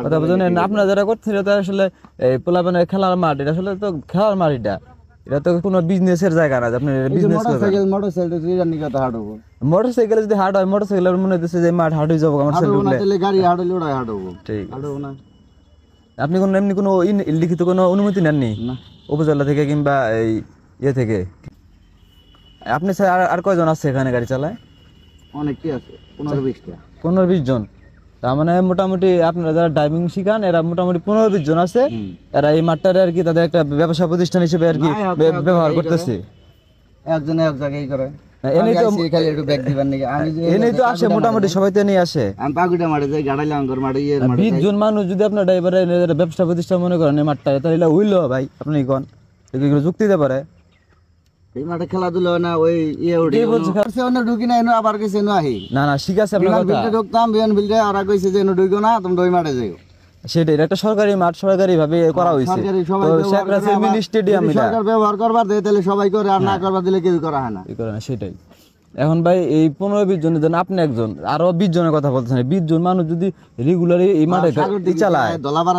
কথা বুঝলেন, আপনারা যারা করছেন এটা আসলে এই পোলাপানের খেলার মাঠ, এটা আসলে তো খেলার মাঠ, এটা তো কোনো বিজনেসের জায়গা না যে আপনি বিজনেস করবেন। মোটরসাইকেল যদি হার্ড হয়, মোটরসাইকেলের মনে হচ্ছে যে মাঠ হার্ড হয়ে যাবো আমার ছেলে ঢুকলে। গাড়ি হাঁটলে ওরাই হাঁটবো, ঠিক হাঁটবো না। আপনি কোনো এমনি কোনো লিখিত কোনো অনুমতি নেননি না। উপজেলা থেকে কিংবা এই ইয়ে থেকে? আপনি স্যার আর কয়জন আছে এখানে গাড়ি চালায়? অনেকই আছে, 15-20টা। 15-20 জন। তার মানে মোটামুটি আপনারা যারা ড্রাইভিং শিখান এরা মোটামুটি 15-20 জন আছে। এরা এই মাঠটারে আর কি তাদের একটা ব্যবসা প্রতিষ্ঠান হিসেবে আর কি ব্যবহার করতেছে। একজন এক জায়গায় করে। এনেই তো আসে মোটামুটি সবাই তো নিয়ে আসে। আমি পাকুড়া মাঠে যাই, গাড়াইলে আঙ্গর মাঠে 20 জন মানুষ যদি আপনার ড্রাইভারের ব্যবসা প্রতিষ্ঠান মনে করেন এই মাঠটা, তাহলে হইলো ভাই আপনি কোন যুক্তি দিতে পারে? এই মাঠে খেলাধুলা হয় না, ওই ঢুকি না, এনে আবার কইছে এনে আহি। না না ঠিক আছে আপনার কথা। ঢুকতাম বিয়ান বিলতে, আর কইছে যে এনে ঢুকো না, তুমি ওই মাঠে যাও। সেটাই, একটা সরকারি মাঠ, সরকারি ভাবে করা হয়েছে। সরকার ব্যবহার করবার দেয় তাহলে সবাই করে, আর না করবার দিলে কেউ করা হয় না। সেটাই। এখন ভাই এই 15-20 জনের জন্য আপনি একজন, আরো 20 জনের কথা বলতেছেন। 20 জন মানুষ যদি রেগুলার এই মাঠে চালায়,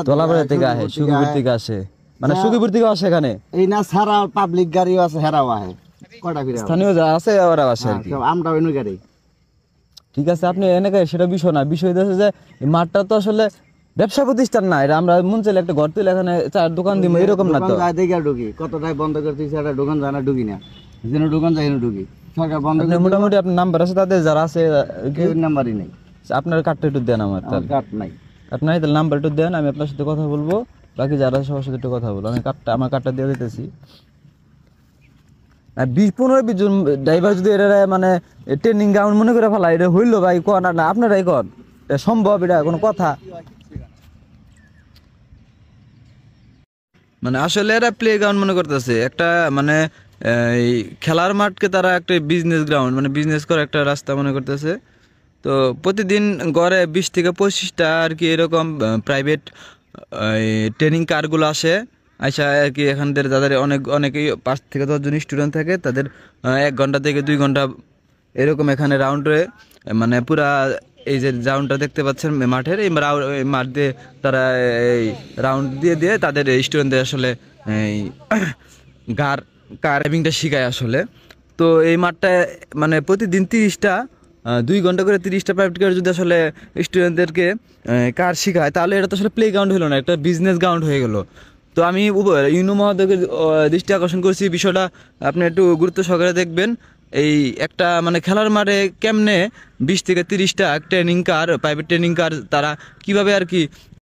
দলাপাড়া থেকে আসে, সুখীপুর থেকে আসে, মানে সুখীপুর থেকে আসে এখানে, এই না সারা পাবলিক গাড়িও আছে, হেরাও আহে, কটা ফিরে স্থানীয় যা আছে ওরা আসে আর কি। আমরা ওই গাড়ি ঠিক আছে, আপনি এনেকে সেটা বিষয় না। বিষয় হচ্ছে যে এই মাঠটা তো আসলে ব্যবসা প্রতিষ্ঠান না, এটা আমরা মন চাইলে একটা ঘর তুলে এখানে চার দোকান দিব এরকম না তো। দেখে ঢুকি কতটাই বন্ধ করতেছি, একটা দোকান যায় না, ঢুকি না, যেন দোকান যায় ঢুকি। সরকার বন্ধ করে মোটামুটি আপনার নাম্বার আছে তাদের যারা আছে, নাম্বারই নেই। আপনার কার্ডটা একটু দেন আমার। কার্ড নাই, কার্ড নাই, তাহলে নাম্বার একটু দেন, আমি আপনার সাথে কথা বলবো, বাকি যারা সবার সাথে একটু কথা বলবো। আমি আমার কার্ডটা দিয়ে দিতেছি। 15-20 জন ড্রাইভার যদি এটা মানে ট্রেনিং গ্রাউন্ড মনে করে ফেলা, এটা হইলো ভাই কন না আপনারাই কন এটা সম্ভব? এটা কোনো কথা? মানে আসলে এরা প্লে গ্রাউন্ড মনে করতেছে একটা, মানে এই খেলার মাঠকে তারা একটা বিজনেস গ্রাউন্ড, মানে বিজনেস করার একটা রাস্তা মনে করতেছে। তো প্রতিদিন গড়ে 20 থেকে 25টা আর কি এরকম প্রাইভেট ট্রেনিং কারগুলো আসে, আচ্ছা আর কি এখানদের তাদের অনেকেই 5 থেকে 10 জন স্টুডেন্ট থাকে, তাদের 1 ঘন্টা থেকে 2 ঘন্টা এরকম এখানে রাউন্ডে, মানে পুরা এই যে রাউন্ডটা দেখতে পাচ্ছেন মাঠের, এই মাঠ দিয়ে তারা এই রাউন্ড দিয়ে তাদের স্টুডেন্টদের আসলে এই কার ড্রাইভিংটা শেখায় আসলে। তো এই মাঠটা মানে প্রতিদিন 30টা 2 ঘন্টা করে 30টা প্রাইভেট কার যদি আসলে স্টুডেন্টদেরকে কার শেখায়, তাহলে এটা তো আসলে প্লে গ্রাউন্ড হলো না, একটা বিজনেস গ্রাউন্ড হয়ে গেল। তো আমি ইউনো মহোদয়ের দৃষ্টি আকর্ষণ করছি, বিষয়টা আপনি একটু গুরুত্ব সহকারে দেখবেন। এই একটা মানে খেলার মাঠে কেমনে 20 থেকে 30টা ট্রেনিং কার, প্রাইভেট ট্রেনিং কার তারা কিভাবে আর কি